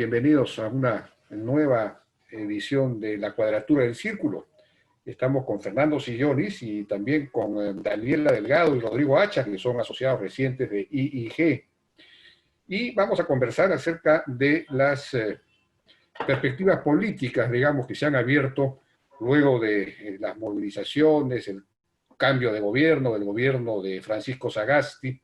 bienvenidos a una nueva edición de La Cuadratura del Círculo. Estamos con Fernando Sillonis y también con Daniela Delgado y Rodrigo Hacha, que son asociados recientes de IIG. Y vamos a conversar acerca de las perspectivas políticas, digamos, que se han abierto luego de las movilizaciones, el cambio de gobierno, del gobierno de Francisco Sagasti.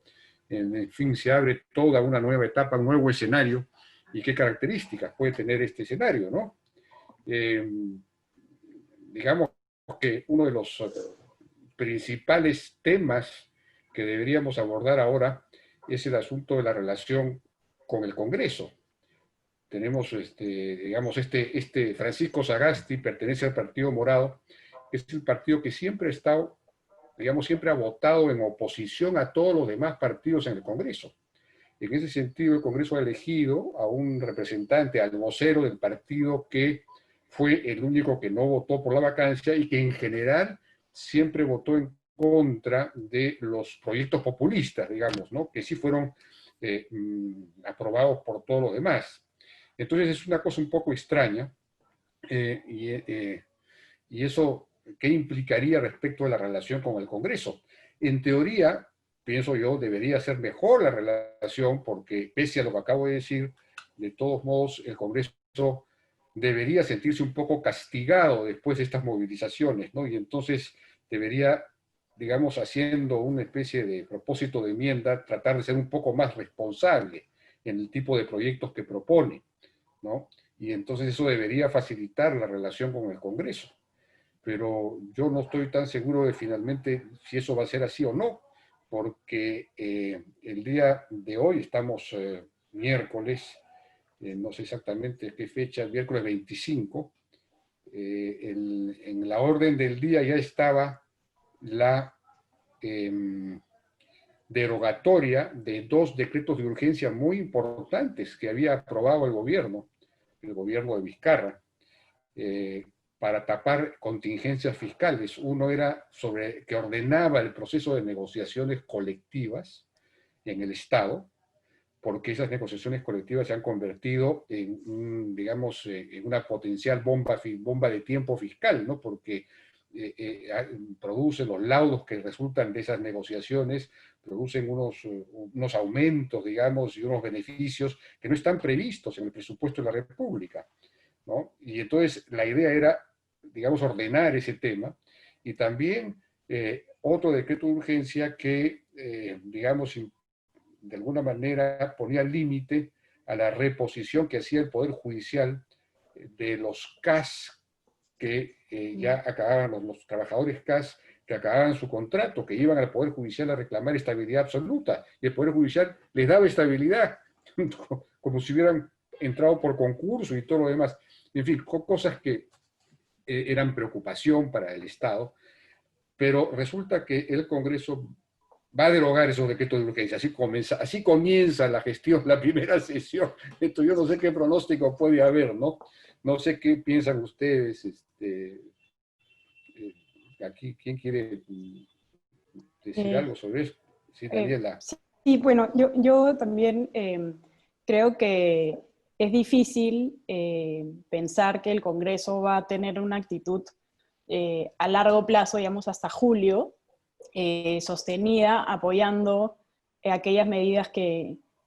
En fin, se abre toda una nueva etapa, un nuevo escenario. ¿Y qué características puede tener este escenario, no? Digamos que uno de los principales temas que deberíamos abordar ahora es el asunto de la relación con el Congreso. Tenemos, digamos, Francisco Sagasti pertenece al Partido Morado, que es el partido que siempre ha estado, digamos, siempre ha votado en oposición a todos los demás partidos en el Congreso. En ese sentido, el Congreso ha elegido a un representante, al vocero del partido, que fue el único que no votó por la vacancia y que en general siempre votó en contra de los proyectos populistas, digamos, ¿no? Que sí fueron aprobados por todos los demás. Entonces es una cosa un poco extraña, y eso, ¿qué implicaría respecto a la relación con el Congreso? En teoría, pienso yo, debería ser mejor la relación, porque pese a lo que acabo de decir, de todos modos, el Congreso debería sentirse un poco castigado después de estas movilizaciones, ¿no? Y entonces debería, digamos, haciendo una especie de propósito de enmienda, tratar de ser un poco más responsable en el tipo de proyectos que propone, ¿no? Y entonces eso debería facilitar la relación con el Congreso. Pero yo no estoy tan seguro de finalmente si eso va a ser así o no, porque el día de hoy estamos miércoles, no sé exactamente qué fecha, miércoles 25, en la orden del día ya estaba la derogatoria de dos decretos de urgencia muy importantes que había aprobado el gobierno de Vizcarra, para tapar contingencias fiscales. Uno era sobre que ordenaba el proceso de negociaciones colectivas en el Estado, porque esas negociaciones colectivas se han convertido en, digamos, en una potencial bomba de tiempo fiscal, ¿no? Porque producen los laudos que resultan de esas negociaciones, producen unos aumentos, digamos, y unos beneficios que no están previstos en el presupuesto de la República, ¿no? Y entonces la idea era, digamos, ordenar ese tema, y también otro decreto de urgencia que, digamos, de alguna manera ponía límite a la reposición que hacía el Poder Judicial de los CAS que ya acababan, los trabajadores CAS que acababan su contrato, que iban al Poder Judicial a reclamar estabilidad absoluta, y el Poder Judicial les daba estabilidad, como si hubieran entrado por concurso y todo lo demás. En fin, cosas que eran preocupación para el Estado, pero resulta que el Congreso va a derogar esos decretos de urgencia. Así comienza la gestión, la primera sesión. Entonces yo no sé qué pronóstico puede haber, ¿no? No sé qué piensan ustedes. Aquí, ¿quién quiere decir algo sobre eso? Sí, Daniela. Sí, bueno, yo también creo que es difícil pensar que el Congreso va a tener una actitud a largo plazo, digamos hasta julio, sostenida, apoyando aquellas medidas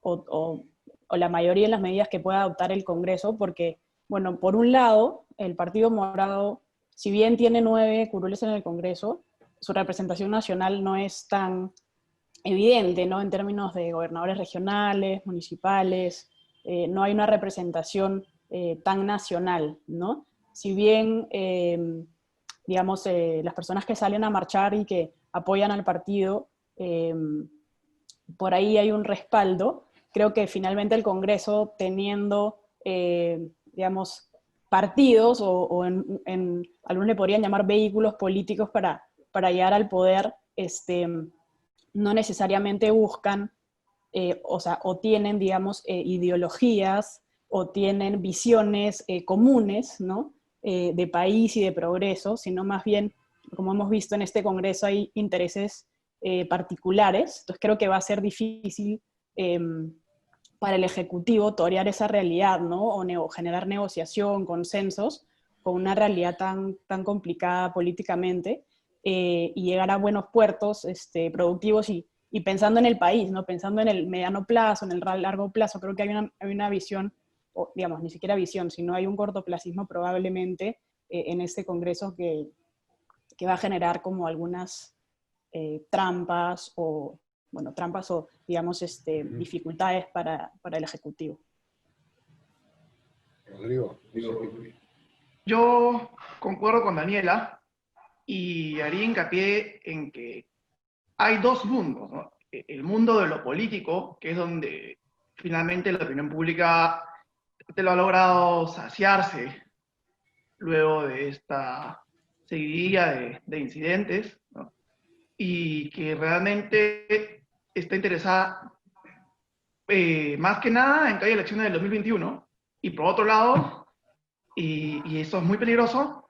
o la mayoría de las medidas que pueda adoptar el Congreso, porque, bueno, por un lado, el Partido Morado, si bien tiene 9 curules en el Congreso, su representación nacional no es tan evidente, ¿no? En términos de gobernadores regionales, municipales, no hay una representación tan nacional, ¿no? Si bien, digamos, las personas que salen a marchar y que apoyan al partido, por ahí hay un respaldo, creo que finalmente el Congreso, teniendo, digamos, partidos, o algunos le podrían llamar vehículos políticos para llegar al poder, no necesariamente buscan, o tienen, digamos, ideologías, o tienen visiones comunes, ¿no? De país y de progreso, sino más bien, como hemos visto en este Congreso, hay intereses particulares. Entonces creo que va a ser difícil para el Ejecutivo torear esa realidad, ¿no? O generar negociación, consensos, con una realidad tan complicada políticamente, y llegar a buenos puertos productivos y pensando en el país, ¿no? Pensando en el mediano plazo, en el largo plazo. Creo que hay una visión, o digamos, ni siquiera visión, sino hay un cortoplacismo probablemente en este Congreso que va a generar como algunas trampas o, bueno, trampas o, digamos, dificultades para el Ejecutivo. Rodrigo. Yo concuerdo con Daniela y haría hincapié en que hay dos mundos, ¿no? El mundo de lo político, que es donde finalmente la opinión pública te lo ha logrado saciarse luego de esta seguidilla de incidentes, ¿no? Y que realmente está interesada más que nada en que haya elecciones del 2021, y por otro lado, y eso es muy peligroso,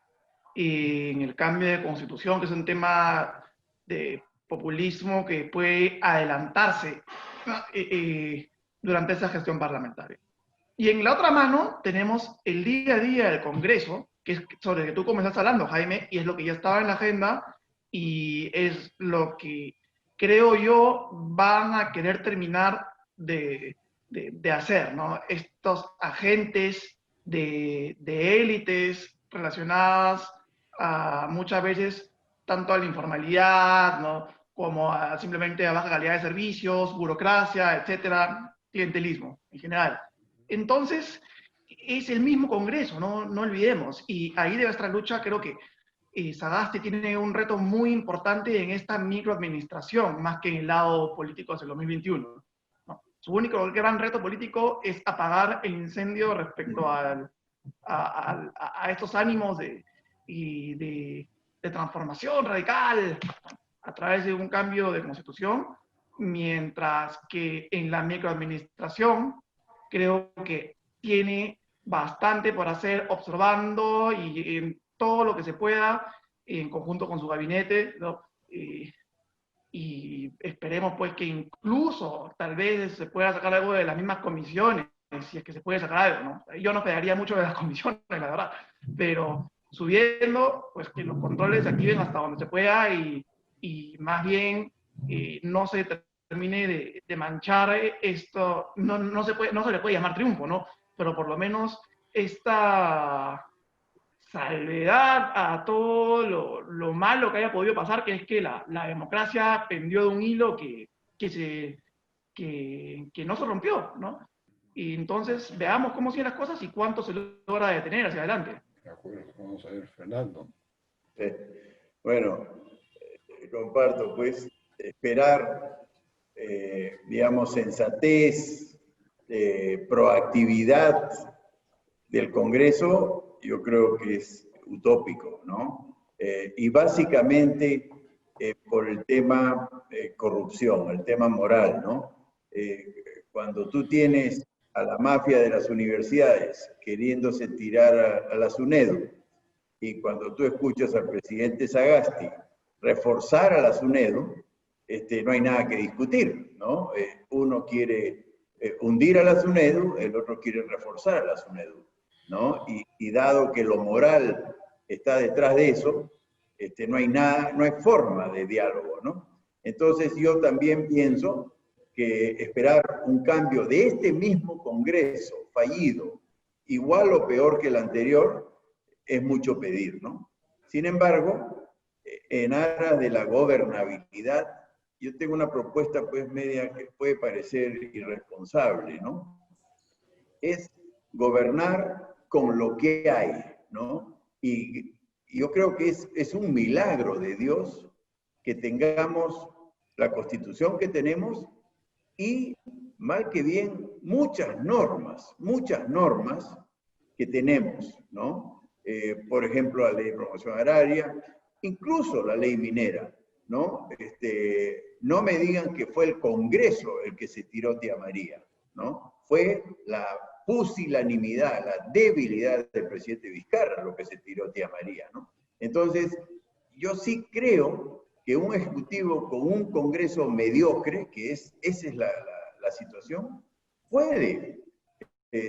en el cambio de constitución, que es un tema de populismo que puede adelantarse durante esa gestión parlamentaria. Y en la otra mano tenemos el día a día del Congreso, que es sobre el que tú comenzaste hablando, Jaime, y es lo que ya estaba en la agenda, y es lo que creo yo van a querer terminar de hacer, ¿no? Estos agentes de élites relacionadas muchas veces tanto a la informalidad, ¿no? Como simplemente a baja calidad de servicios, burocracia, etcétera, clientelismo en general. Entonces, es el mismo Congreso, no olvidemos, y ahí de nuestra lucha creo que Sagasti tiene un reto muy importante en esta microadministración, más que en el lado político hacia el 2021. ¿No? Su único gran reto político es apagar el incendio respecto a estos ánimos de transformación radical a través de un cambio de constitución, mientras que en la microadministración creo que tiene bastante por hacer observando y en todo lo que se pueda en conjunto con su gabinete, ¿no? Y esperemos pues que incluso tal vez se pueda sacar algo de las mismas comisiones, si es que se puede sacar algo, ¿no? Yo no esperaría mucho de las comisiones, la verdad, pero subiendo, pues que los controles se activen hasta donde se pueda y más bien no se termine de manchar esto, no se le puede llamar triunfo, ¿no? Pero por lo menos esta salvedad a todo lo malo que haya podido pasar, que es que la democracia pendió de un hilo que no se rompió, ¿no? Y entonces veamos cómo siguen las cosas y cuánto se logra detener hacia adelante. De acuerdo, vamos a ver, Fernando. Sí. Bueno, comparto, pues, esperar, digamos, sensatez, proactividad del Congreso, yo creo que es utópico, ¿no? Y básicamente por el tema corrupción, el tema moral, ¿no? Cuando tú tienes a la mafia de las universidades queriéndose tirar a la SUNEDU, y cuando tú escuchas al presidente Sagasti reforzar a la SUNEDU, no hay nada que discutir, ¿no? Uno quiere hundir a la SUNEDU, el otro quiere reforzar a la SUNEDU, ¿no? Y dado que lo moral está detrás de eso, no hay nada, no hay forma de diálogo, ¿no? Entonces yo también pienso que esperar un cambio de este mismo Congreso fallido, igual o peor que el anterior, es mucho pedir, ¿no? Sin embargo, en aras de la gobernabilidad, yo tengo una propuesta pues media que puede parecer irresponsable, ¿no? Es gobernar con lo que hay, ¿no? Y yo creo que es un milagro de Dios que tengamos la Constitución que tenemos y, mal que bien, muchas normas que tenemos, ¿no? Por ejemplo, la ley de promoción agraria, incluso la ley minera, ¿no? No me digan que fue el Congreso el que se tiró Tía María, ¿no? Fue la pusilanimidad, la debilidad del presidente Vizcarra lo que se tiró Tía María, ¿no? Entonces, yo sí creo que un ejecutivo con un Congreso mediocre, esa es la situación, puede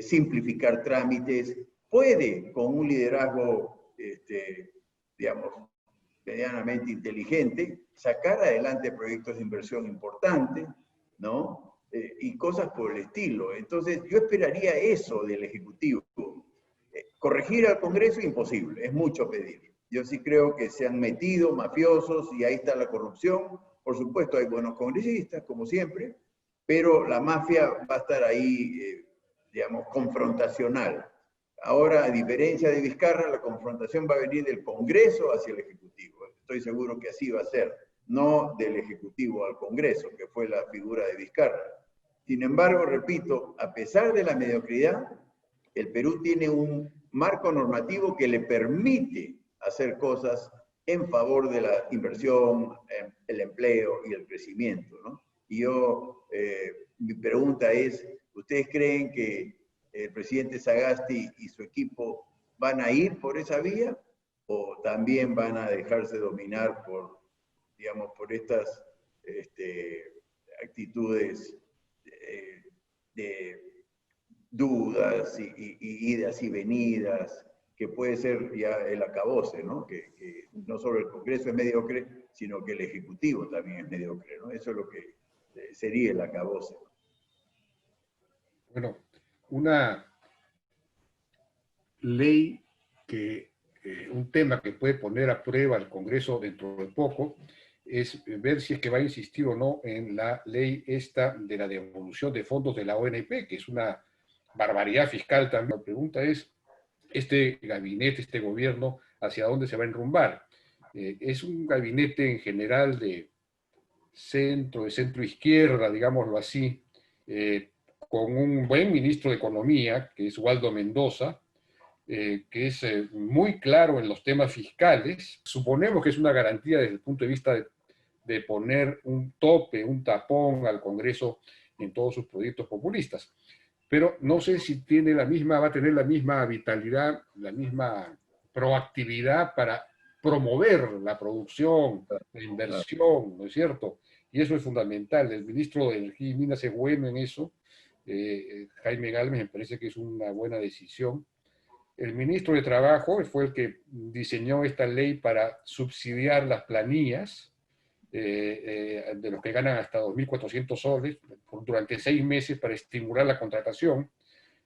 simplificar trámites, puede con un liderazgo, digamos, medianamente inteligente, sacar adelante proyectos de inversión importantes, ¿no? Y cosas por el estilo. Entonces, yo esperaría eso del Ejecutivo. Corregir al Congreso, imposible, es mucho pedir. Yo sí creo que se han metido mafiosos y ahí está la corrupción. Por supuesto, hay buenos congresistas, como siempre, pero la mafia va a estar ahí, digamos, confrontacional. Ahora, a diferencia de Vizcarra, la confrontación va a venir del Congreso hacia el Ejecutivo. Estoy seguro que así va a ser, no del Ejecutivo al Congreso, que fue la figura de Vizcarra. Sin embargo, repito, a pesar de la mediocridad, el Perú tiene un marco normativo que le permite hacer cosas en favor de la inversión, el empleo y el crecimiento, ¿no? Y yo, mi pregunta es, ¿ustedes creen que el presidente Sagasti y su equipo van a ir por esa vía o también van a dejarse dominar por, digamos, por estas actitudes de dudas y idas y venidas, que puede ser ya el acabose, ¿no? Que no solo el Congreso es mediocre, sino que el Ejecutivo también es mediocre, ¿no? Eso es lo que sería el acabose. Bueno, una ley un tema que puede poner a prueba el Congreso dentro de poco es ver si es que va a insistir o no en la ley esta de la devolución de fondos de la ONP, que es una barbaridad fiscal también. La pregunta es, este gabinete, este gobierno, ¿hacia dónde se va a enrumbar? Es un gabinete en general de centro izquierda, digámoslo así, con un buen ministro de Economía, que es Waldo Mendoza, que es muy claro en los temas fiscales. Suponemos que es una garantía desde el punto de vista de poner un tope, un tapón al Congreso en todos sus proyectos populistas. Pero no sé si va a tener la misma vitalidad, la misma proactividad para promover la producción, la inversión, ¿no es cierto? Y eso es fundamental. El ministro de Energía y Minas es bueno en eso. Jaime Galvez me parece que es una buena decisión. El ministro de Trabajo fue el que diseñó esta ley para subsidiar las planillas de los que ganan hasta 2.400 soles durante 6 meses para estimular la contratación,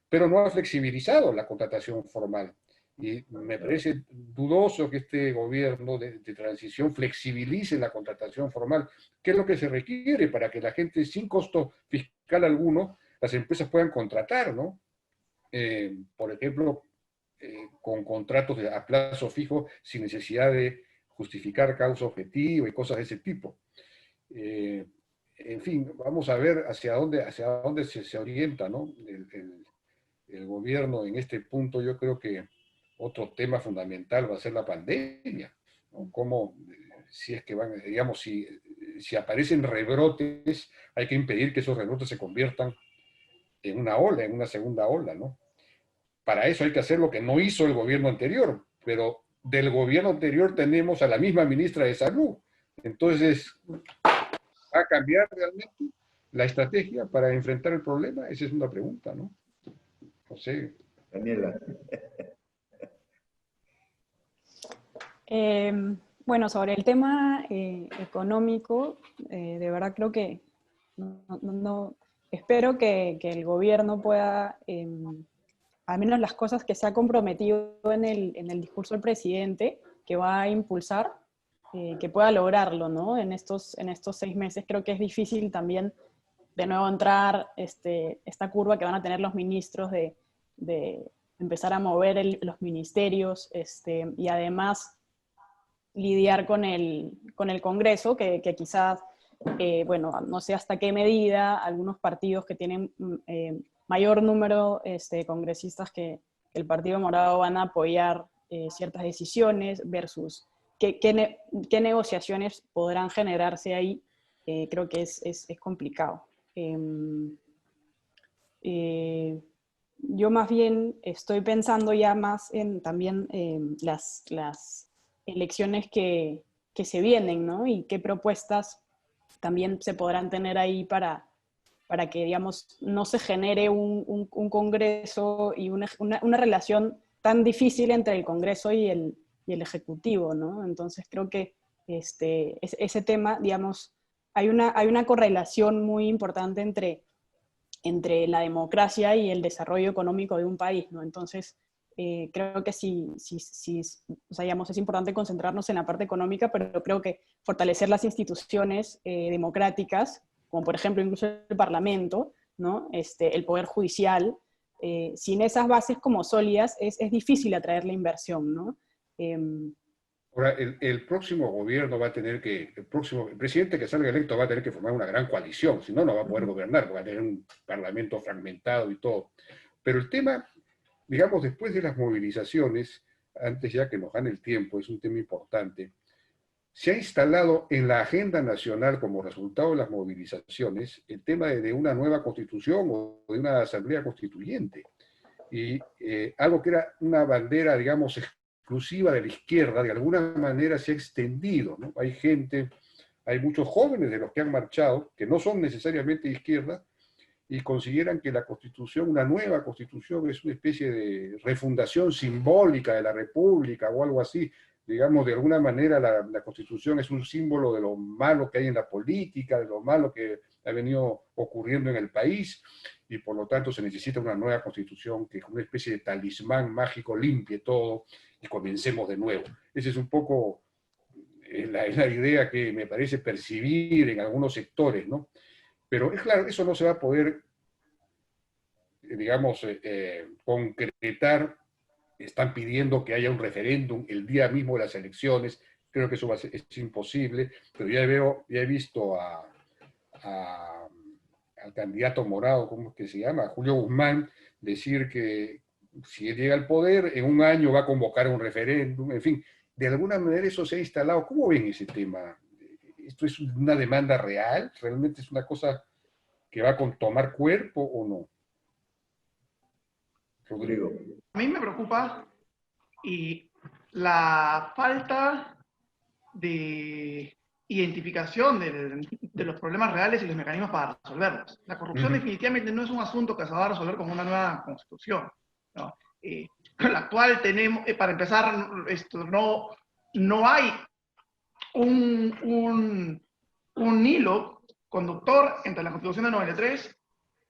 pero no ha flexibilizado la contratación formal. Y me parece dudoso que este gobierno de transición flexibilice la contratación formal, que es lo que se requiere para que la gente sin costo fiscal alguno, las empresas puedan contratar, ¿no? Por ejemplo, con contratos a plazo fijo sin necesidad de justificar causa objetiva y cosas de ese tipo. En fin, vamos a ver hacia dónde se orienta, ¿no? El gobierno en este punto. Yo creo que otro tema fundamental va a ser la pandemia, ¿no? Cómo, si es que van, digamos, si aparecen rebrotes, hay que impedir que esos rebrotes se conviertan en una ola, en una segunda ola, ¿no? Para eso hay que hacer lo que no hizo el gobierno anterior, pero del gobierno anterior tenemos a la misma ministra de Salud. Entonces, ¿va a cambiar realmente la estrategia para enfrentar el problema? Esa es una pregunta, ¿no? No sé. Daniela. Bueno, sobre el tema económico, de verdad creo que espero que el gobierno pueda, al menos las cosas que se ha comprometido en el discurso del presidente, que va a impulsar, que pueda lograrlo, ¿no? En estos 6 meses. Creo que es difícil también de nuevo entrar esta curva que van a tener los ministros de empezar a mover los ministerios, y además lidiar con el Congreso, que quizás, bueno, no sé hasta qué medida algunos partidos que tienen mayor número de congresistas que el Partido Morado van a apoyar ciertas decisiones versus qué negociaciones podrán generarse ahí. Creo que es complicado. Yo más bien estoy pensando ya más en también las elecciones que se vienen, ¿no? Y qué propuestas también se podrán tener ahí para para que, digamos, no se genere un Congreso y una relación tan difícil entre el Congreso y el Ejecutivo, ¿no? Entonces creo que ese tema, digamos, hay una correlación muy importante entre la democracia y el desarrollo económico de un país, ¿no? Entonces, creo que sí, o sea, digamos, es importante concentrarnos en la parte económica, pero creo que fortalecer las instituciones democráticas, como por ejemplo incluso el Parlamento, ¿no? El Poder Judicial, sin esas bases como sólidas es difícil atraer la inversión, ¿no? Ahora, el próximo gobierno va a tener que, el presidente que salga electo va a tener que formar una gran coalición, si no, no va a poder gobernar, porque va a tener un parlamento fragmentado y todo. Pero el tema, digamos, después de las movilizaciones, antes ya que nos gane el tiempo, es un tema importante, se ha instalado en la agenda nacional como resultado de las movilizaciones el tema de una nueva constitución o de una asamblea constituyente. Y algo que era una bandera, digamos, exclusiva de la izquierda, de alguna manera se ha extendido, ¿no? Hay gente, hay muchos jóvenes de los que han marchado, que no son necesariamente de izquierda, y consideran que la constitución, una nueva constitución, es una especie de refundación simbólica de la república o algo así. Digamos, de alguna manera la constitución es un símbolo de lo malo que hay en la política, de lo malo que ha venido ocurriendo en el país, y por lo tanto se necesita una nueva constitución que con una especie de talismán mágico limpie todo y comencemos de nuevo. Esa es un poco la idea que me parece percibir en algunos sectores, ¿no? Pero es claro, eso no se va a poder, digamos, concretar. Están pidiendo que haya un referéndum el día mismo de las elecciones. Creo que eso es imposible, pero ya he visto al candidato morado, ¿cómo es que se llama? Julio Guzmán, decir que si él llega al poder, en un año va a convocar un referéndum. En fin, de alguna manera eso se ha instalado. ¿Cómo ven ese tema? ¿Esto es una demanda real? ¿Realmente es una cosa que va a tomar cuerpo o no? Rodrigo. A mí me preocupa y la falta de identificación de los problemas reales y los mecanismos para resolverlos. La corrupción definitivamente no es un asunto que se va a resolver con una nueva constitución, ¿no? La actual tenemos, para empezar, no hay un hilo conductor entre la Constitución de 93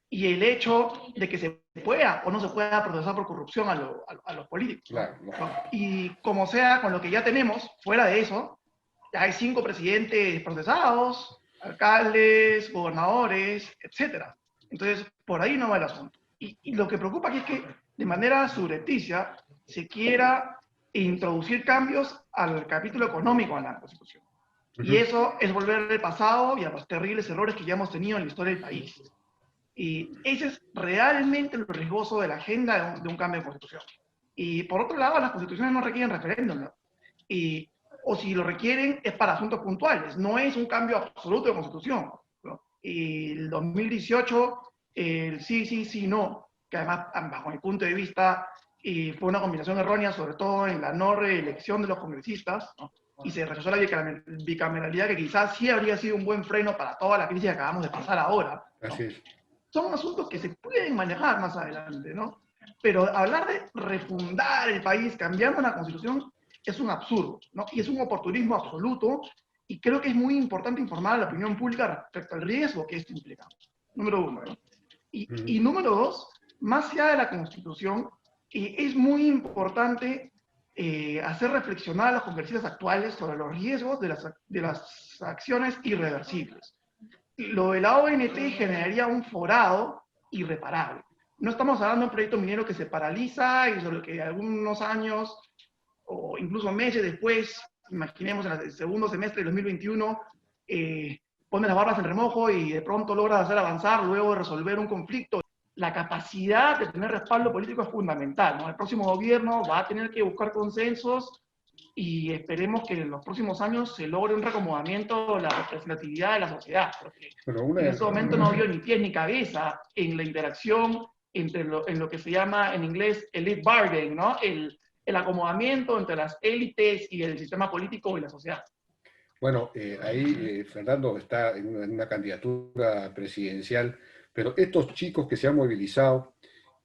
y el hecho de que se pueda o no se pueda procesar por corrupción a los políticos. Claro, ¿no? Y como sea, con lo que ya tenemos, fuera de eso, ya hay 5 presidentes procesados, alcaldes, gobernadores, etc. Entonces, por ahí no va el asunto. Y lo que preocupa aquí es que, de manera subrepticia, se quiera introducir cambios al capítulo económico en la Constitución. Y eso es volver al pasado y a los terribles errores que ya hemos tenido en la historia del país. Y ese es realmente lo riesgoso de la agenda de un cambio de constitución. Y por otro lado, las constituciones no requieren referéndum, ¿no? O si lo requieren es para asuntos puntuales, no es un cambio absoluto de constitución, ¿no? Y el 2018, el sí, no, que además, bajo mi punto de vista, fue una combinación errónea, sobre todo en la no reelección de los congresistas, ¿no? Y se rechazó la bicameralidad, que quizás sí habría sido un buen freno para toda la crisis que acabamos de pasar ahora, ¿no? Así es. Son asuntos que se pueden manejar más adelante, ¿no? Pero hablar de refundar el país cambiando la constitución es un absurdo, ¿no? Y es un oportunismo absoluto, y creo que es muy importante informar a la opinión pública respecto al riesgo que esto implica. Número 1, ¿no? Y número 2, más allá de la constitución, es muy importante hacer reflexionar a los congresistas actuales sobre los riesgos de las acciones irreversibles. Lo de la ONT generaría un forado irreparable. No estamos hablando de un proyecto minero que se paraliza y sobre el que algunos años o incluso meses después, imaginemos en el segundo semestre de 2021, pone las barbas en remojo y de pronto logra hacer avanzar luego de resolver un conflicto. La capacidad de tener respaldo político es fundamental, ¿no? El próximo gobierno va a tener que buscar consensos y esperemos que en los próximos años se logre un reacomodamiento de la representatividad de la sociedad, porque en ese momento no vio ni pies ni cabeza en la interacción entre en lo que se llama en inglés elite bargaining, ¿no? El acomodamiento entre las élites y el sistema político y la sociedad. Bueno, ahí Fernando está en una candidatura presidencial, pero estos chicos que se han movilizado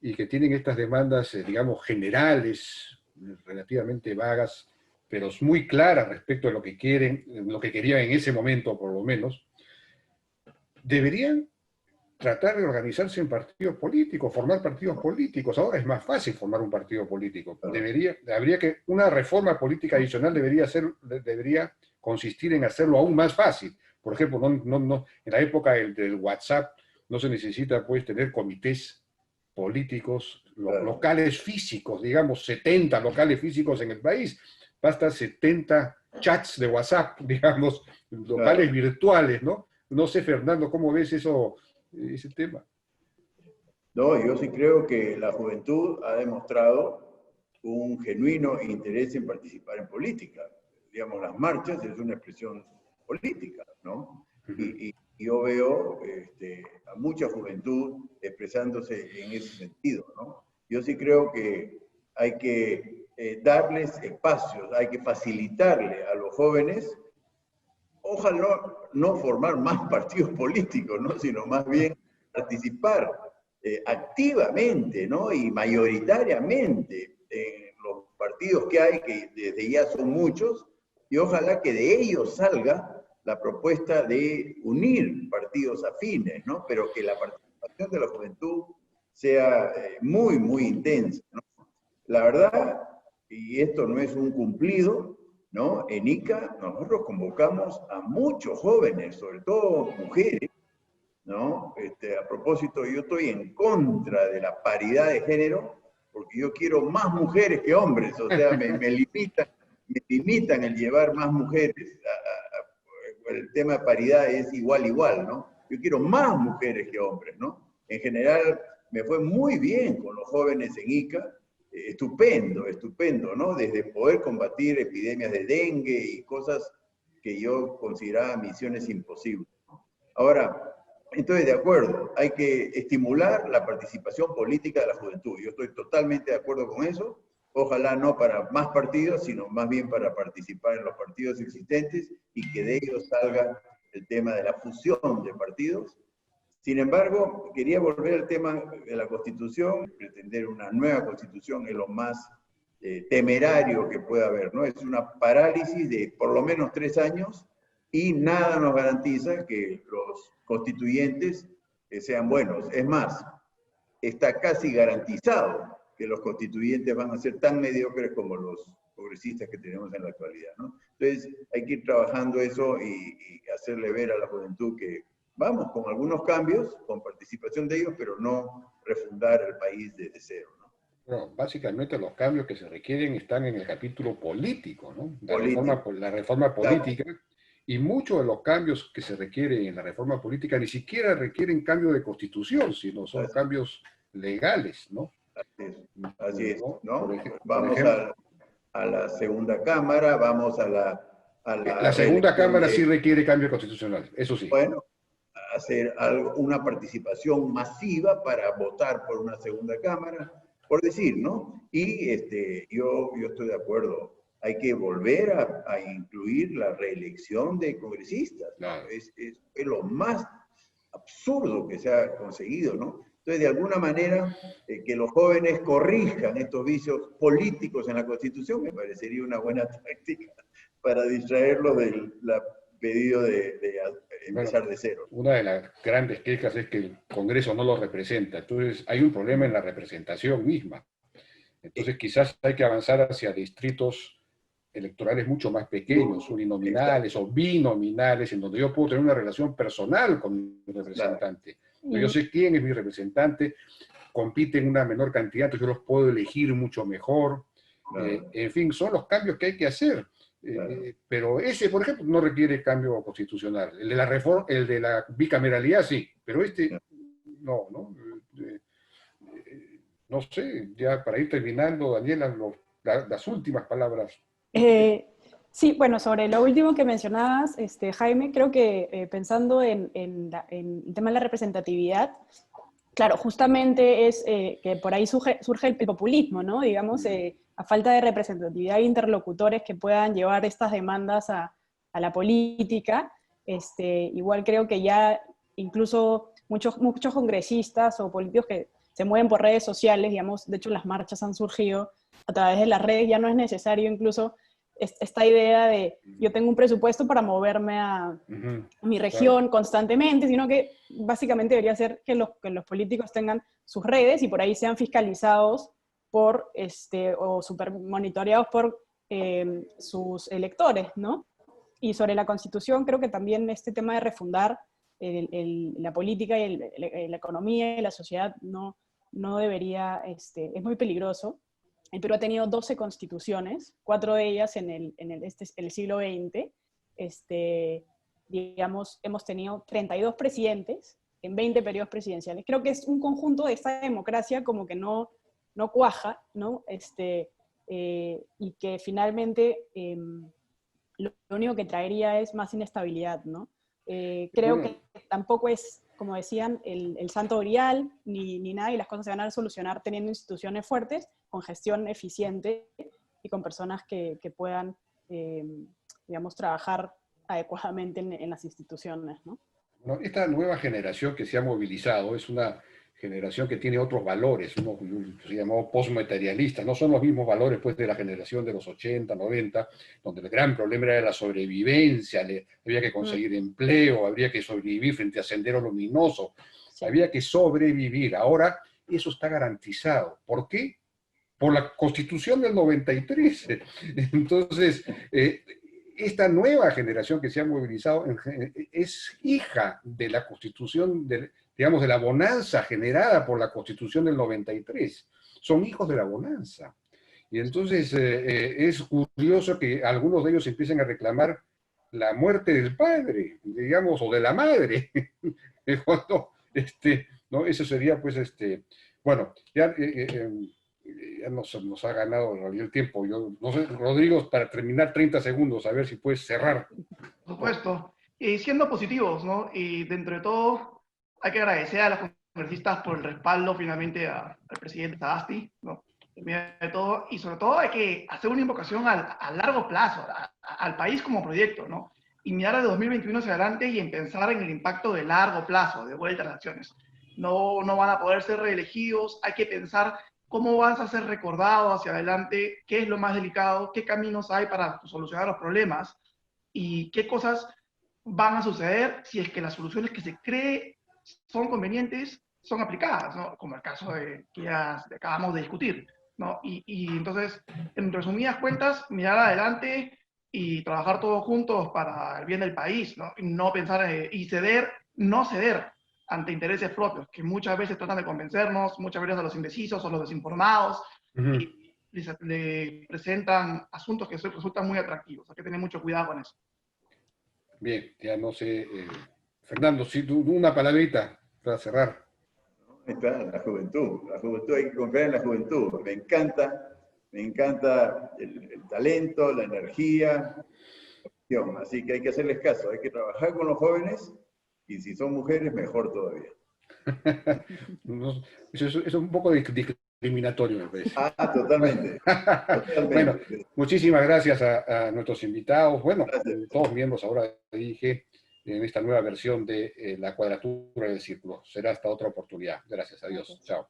y que tienen estas demandas, digamos, generales, relativamente vagas, pero muy claras respecto a lo que quieren, lo que querían en ese momento, por lo menos, deberían tratar de organizarse en partidos políticos, formar partidos políticos. Ahora es más fácil formar un partido político. Una reforma política adicional debería consistir en hacerlo aún más fácil. Por ejemplo, en la época del WhatsApp no se necesita pues tener comités políticos locales físicos, digamos 70 locales físicos en el país. Basta 70 chats de WhatsApp, digamos, locales virtuales, ¿no? No sé, Fernando, ¿cómo ves ese tema? No, yo sí creo que la juventud ha demostrado un genuino interés en participar en política. Digamos, las marchas es una expresión política, ¿no? Y yo veo a mucha juventud expresándose en ese sentido, ¿no? Yo sí creo que hay que darles espacios, hay que facilitarle a los jóvenes, ojalá no formar más partidos políticos, ¿no? Sino más bien participar activamente, ¿no? Y mayoritariamente en los partidos que hay, que desde ya son muchos, y ojalá que de ellos salga la propuesta de unir partidos afines, ¿no? Pero que la participación de la juventud sea muy, muy intensa, ¿no? La verdad, y esto no es un cumplido, ¿no? En ICA nosotros convocamos a muchos jóvenes, sobre todo mujeres, ¿no? A propósito, yo estoy en contra de la paridad de género, porque yo quiero más mujeres que hombres, o sea, me limitan el llevar más mujeres. El tema de paridad es igual, ¿no? Yo quiero más mujeres que hombres, ¿no? En general, me fue muy bien con los jóvenes en ICA, estupendo, ¿no? Desde poder combatir epidemias de dengue y cosas que yo consideraba misiones imposibles, ¿no? Ahora, entonces, de acuerdo, hay que estimular la participación política de la juventud. Yo estoy totalmente de acuerdo con eso. Ojalá no para más partidos, sino más bien para participar en los partidos existentes y que de ellos salga el tema de la fusión de partidos. Sin embargo, quería volver al tema de la Constitución. Pretender una nueva Constitución es lo más temerario que pueda haber, ¿no? Es una parálisis de por lo menos 3 años y nada nos garantiza que los constituyentes sean buenos. Es más, está casi garantizado que los constituyentes van a ser tan mediocres como los progresistas que tenemos en la actualidad, ¿no? Entonces, hay que ir trabajando eso y hacerle ver a la juventud que vamos con algunos cambios, con participación de ellos, pero no refundar el país desde cero, ¿no? Bueno, básicamente los cambios que se requieren están en el capítulo político, ¿no? La reforma política, y muchos de los cambios que se requieren en la reforma política ni siquiera requieren cambio de constitución, sino son cambios legales, ¿no? Así es, ¿no? Vamos a la segunda cámara, vamos a la segunda cámara sí requiere cambio constitucional, eso sí. Bueno, hacer una participación masiva para votar por una segunda cámara, por decir, ¿no? Y yo estoy de acuerdo, hay que volver a incluir la reelección de congresistas, ¿no? Claro. Es lo más absurdo que se ha conseguido, ¿no? Entonces, de alguna manera, que los jóvenes corrijan estos vicios políticos en la Constitución me parecería una buena táctica para distraerlos del pedido de empezar de cero. Una de las grandes quejas es que el Congreso no lo representa. Entonces, hay un problema en la representación misma. Entonces, quizás hay que avanzar hacia distritos electorales mucho más pequeños, uninominales o binominales, en donde yo puedo tener una relación personal con mi representante. Claro. Yo sé quién es mi representante, compite en una menor cantidad, entonces yo los puedo elegir mucho mejor. Claro. En fin, son los cambios que hay que hacer. Claro. Pero ese, por ejemplo, no requiere cambio constitucional. El de la reforma, el de la bicameralidad sí, pero no. No sé, ya para ir terminando, Daniela, las últimas palabras. Sí, bueno, sobre lo último que mencionabas, Jaime, creo que pensando en el tema de la representatividad, claro, justamente es que por ahí surge el populismo, ¿no? Digamos, a falta de representatividad de interlocutores que puedan llevar estas demandas a la política, igual creo que ya incluso muchos congresistas o políticos que se mueven por redes sociales, digamos, de hecho las marchas han surgido a través de las redes, ya no es necesario incluso esta idea de yo tengo un presupuesto para moverme a mi región constantemente, sino que básicamente debería ser que los políticos tengan sus redes y por ahí sean fiscalizados por, o super monitoreados por sus electores, ¿no? Y sobre la Constitución, creo que también este tema de refundar la política y la economía y la sociedad no debería, es muy peligroso. El Perú ha tenido 12 constituciones, 4 de ellas en el siglo XX. Digamos, hemos tenido 32 presidentes en 20 periodos presidenciales. Creo que es un conjunto de esta democracia como que no cuaja, ¿no? Y que finalmente lo único que traería es más inestabilidad, ¿no? Creo que tampoco es, como decían, el santo grial ni nada, y las cosas se van a solucionar teniendo instituciones fuertes, con gestión eficiente y con personas que puedan, digamos, trabajar adecuadamente en las instituciones, ¿no? Bueno, esta nueva generación que se ha movilizado es una generación que tiene otros valores, unos se llamó postmaterialistas, no son los mismos valores pues, de la generación de los 80, 90, donde el gran problema era la sobrevivencia, había que conseguir empleo, habría que sobrevivir frente a Sendero Luminoso, sí. Había que sobrevivir. Ahora eso está garantizado. ¿Por qué? Por la Constitución del 93. Entonces, esta nueva generación que se ha movilizado es hija de la Constitución, digamos, de la bonanza generada por la Constitución del 93. Son hijos de la bonanza. Y entonces es curioso que algunos de ellos empiecen a reclamar la muerte del padre, digamos, o de la madre. Cuando, ¿no? Eso sería, pues, bueno, ya... ya nos ha ganado en realidad el tiempo. Yo no sé, Rodrigo, para terminar 30 segundos, a ver si puedes cerrar. Por supuesto. Y siendo positivos, ¿no? Y dentro de todo, hay que agradecer a los congresistas por el respaldo finalmente al presidente Sagasti, ¿no? De todo, y sobre todo hay que hacer una invocación a largo plazo, al país como proyecto, ¿no? Y mirar de 2021 hacia adelante y en pensar en el impacto de largo plazo, de vuelta a las acciones. No van a poder ser reelegidos, hay que pensar cómo vas a ser recordado hacia adelante, qué es lo más delicado, qué caminos hay para solucionar los problemas y qué cosas van a suceder si es que las soluciones que se cree son convenientes son aplicadas, ¿no? Como el caso que ya acabamos de discutir, ¿no? Y entonces, en resumidas cuentas, mirar adelante y trabajar todos juntos para el bien del país, ¿no? Y no pensar y no ceder ante intereses propios, que muchas veces tratan de convencernos, muchas veces a los indecisos o los desinformados, y le presentan asuntos que resultan muy atractivos. Hay que tener mucho cuidado con eso. Bien, ya no sé, Fernando, si tú una palabrita para cerrar. Está la juventud, hay que confiar en la juventud. Me encanta el talento, la energía, así que hay que hacerles caso, hay que trabajar con los jóvenes. Y si son mujeres, mejor todavía. Eso es un poco discriminatorio, me parece. Totalmente. Bueno, muchísimas gracias a nuestros invitados. Bueno, gracias. Todos miembros ahora de IG en esta nueva versión de La Cuadratura del Círculo. Será hasta otra oportunidad. Gracias, adiós. Chao.